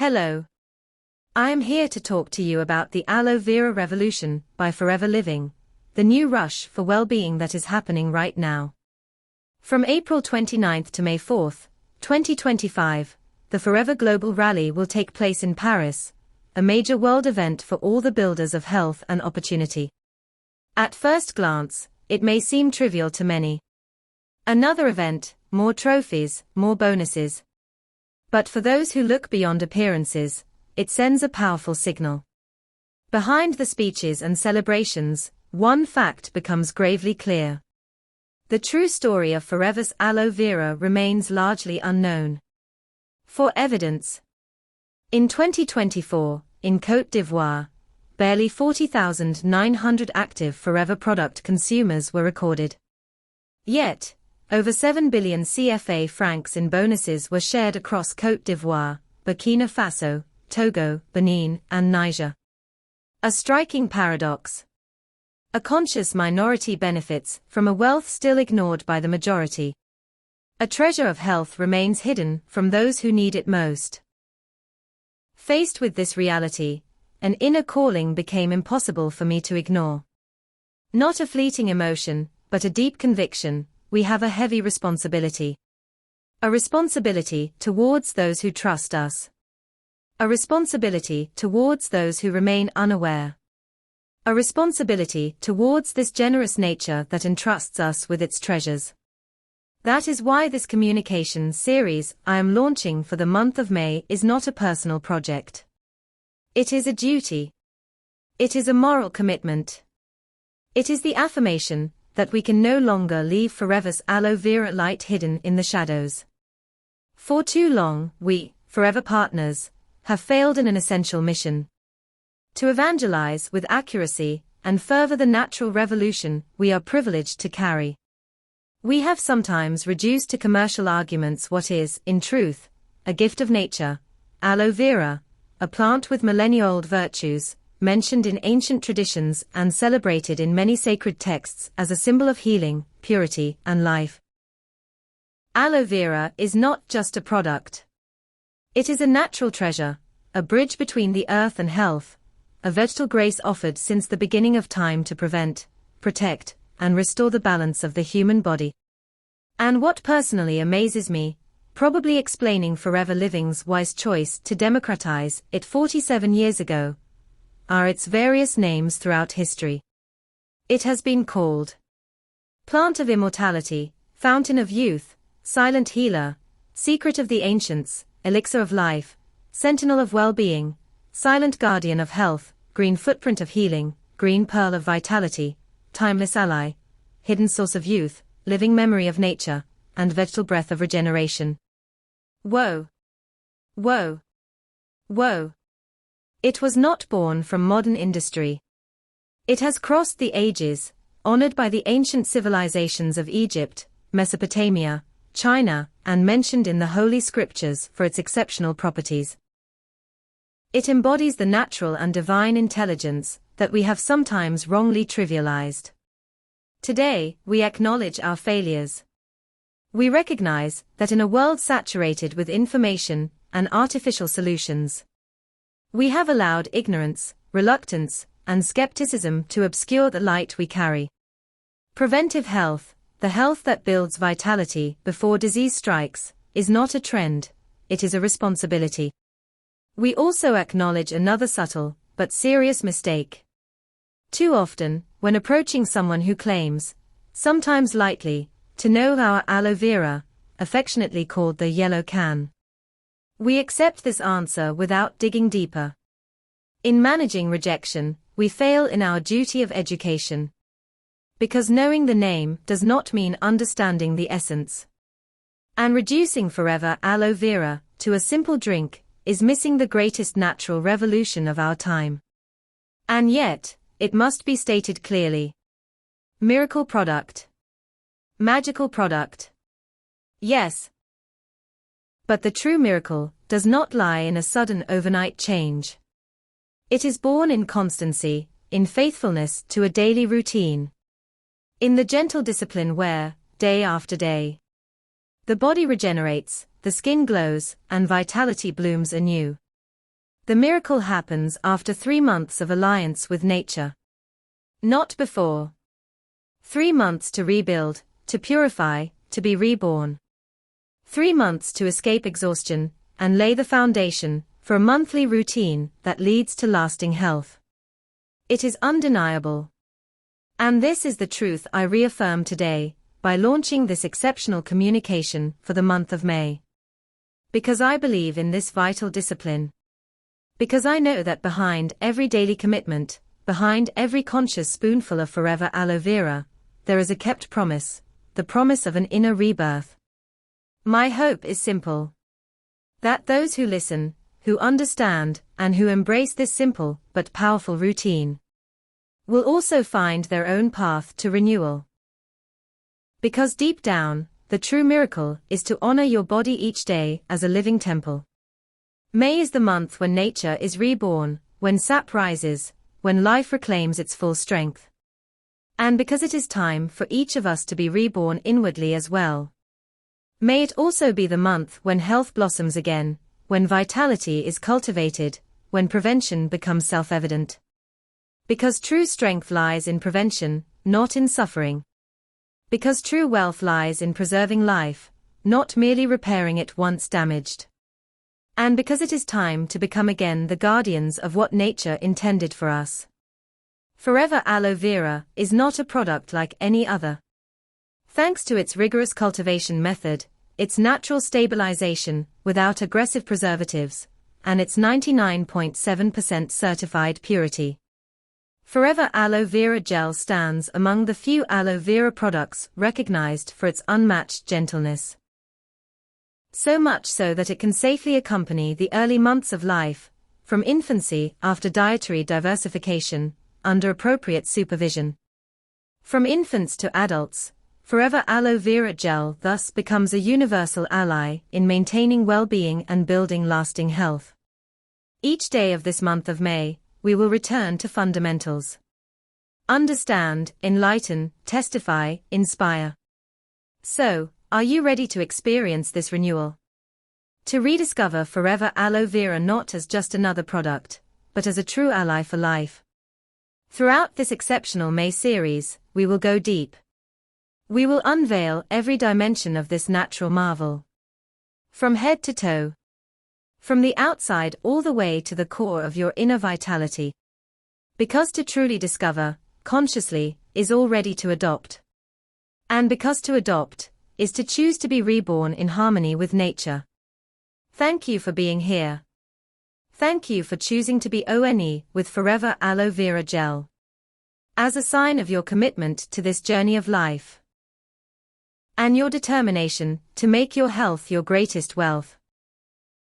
Hello. I am here to talk to you about the Aloe Vera revolution by Forever Living, the new rush for well-being that is happening right now. From April 29th to May 4th, 2025, the Forever Global Rally will take place in Paris, a major world event for all the builders of health and opportunity. At first glance, it may seem trivial to many. Another event, more trophies, more bonuses. But for those who look beyond appearances, it sends a powerful signal. Behind the speeches and celebrations, one fact becomes gravely clear. The true story of Forever's Aloe Vera remains largely unknown. For evidence, in 2024, in Côte d'Ivoire, barely 40,900 active Forever product consumers were recorded. Yet, over 7 billion CFA francs in bonuses were shared across Côte d'Ivoire, Burkina Faso, Togo, Benin, and Niger. A striking paradox. A conscious minority benefits from a wealth still ignored by the majority. A treasure of health remains hidden from those who need it most. Faced with this reality, an inner calling became impossible for me to ignore. Not a fleeting emotion, but a deep conviction: we have a heavy responsibility. A responsibility towards those who trust us. A responsibility towards those who remain unaware. A responsibility towards this generous nature that entrusts us with its treasures. That is why this communication series I am launching for the month of May is not a personal project. It is a duty. It is a moral commitment. It is the affirmation that we can no longer leave Forever's Aloe Vera light hidden in the shadows. For too long, we, Forever partners, have failed in an essential mission: to evangelize with accuracy and fervor the natural revolution we are privileged to carry. We have sometimes reduced to commercial arguments what is, in truth, a gift of nature: aloe vera, a plant with millennia-old virtues, mentioned in ancient traditions and celebrated in many sacred texts as a symbol of healing, purity, and life. Aloe vera is not just a product. It is a natural treasure, a bridge between the earth and health, a vegetal grace offered since the beginning of time to prevent, protect, and restore the balance of the human body. And what personally amazes me, probably explaining Forever Living's wise choice to democratize it 47 years ago, are its various names throughout history. It has been called Plant of Immortality, Fountain of Youth, Silent Healer, Secret of the Ancients, Elixir of Life, Sentinel of Well-Being, Silent Guardian of Health, Green Footprint of Healing, Green Pearl of Vitality, Timeless Ally, Hidden Source of Youth, Living Memory of Nature, and Vegetal Breath of Regeneration. Whoa! Whoa! Whoa! It was not born from modern industry. It has crossed the ages, honored by the ancient civilizations of Egypt, Mesopotamia, China, and mentioned in the Holy Scriptures for its exceptional properties. It embodies the natural and divine intelligence that we have sometimes wrongly trivialized. Today, we acknowledge our failures. We recognize that in a world saturated with information and artificial solutions, we have allowed ignorance, reluctance, and skepticism to obscure the light we carry. Preventive health, the health that builds vitality before disease strikes, is not a trend, it is a responsibility. We also acknowledge another subtle, but serious mistake. Too often, when approaching someone who claims, sometimes lightly, to know our aloe vera, affectionately called the yellow can, we accept this answer without digging deeper. In managing rejection, we fail in our duty of education. Because knowing the name does not mean understanding the essence. And reducing Forever Aloe Vera to a simple drink is missing the greatest natural revolution of our time. And yet, it must be stated clearly. Miracle product. Magical product. Yes. But the true miracle does not lie in a sudden overnight change. It is born in constancy, in faithfulness to a daily routine. In the gentle discipline where, day after day, the body regenerates, the skin glows, and vitality blooms anew. The miracle happens after 3 months of alliance with nature. Not before. 3 months to rebuild, to purify, to be reborn. 3 months to escape exhaustion, and lay the foundation for a monthly routine that leads to lasting health. It is undeniable. And this is the truth I reaffirm today, by launching this exceptional communication for the month of May. Because I believe in this vital discipline. Because I know that behind every daily commitment, behind every conscious spoonful of forever aloe vera, there is a kept promise, the promise of an inner rebirth. My hope is simple. That those who listen, who understand, and who embrace this simple but powerful routine, will also find their own path to renewal. Because deep down, the true miracle is to honor your body each day as a living temple. May is the month when nature is reborn, when sap rises, when life reclaims its full strength. And because it is time for each of us to be reborn inwardly as well. May it also be the month when health blossoms again, when vitality is cultivated, when prevention becomes self-evident. Because true strength lies in prevention, not in suffering. Because true wealth lies in preserving life, not merely repairing it once damaged. And because it is time to become again the guardians of what nature intended for us. Forever aloe vera is not a product like any other. Thanks to its rigorous cultivation method, its natural stabilization, without aggressive preservatives, and its 99.7% certified purity. Forever aloe vera gel stands among the few aloe vera products recognized for its unmatched gentleness. So much so that it can safely accompany the early months of life, from infancy after dietary diversification, under appropriate supervision. From infants to adults, Forever aloe vera gel thus becomes a universal ally in maintaining well-being and building lasting health. Each day of this month of May, we will return to fundamentals. Understand, enlighten, testify, inspire. So, are you ready to experience this renewal? To rediscover Forever aloe vera not as just another product, but as a true ally for life. Throughout this exceptional May series, we will go deep. We will unveil every dimension of this natural marvel. From head to toe. From the outside all the way to the core of your inner vitality. Because to truly discover, consciously, is all ready to adopt. And because to adopt, is to choose to be reborn in harmony with nature. Thank you for being here. Thank you for choosing to be ONE with Forever aloe vera gel. As a sign of your commitment to this journey of life. And your determination to make your health your greatest wealth.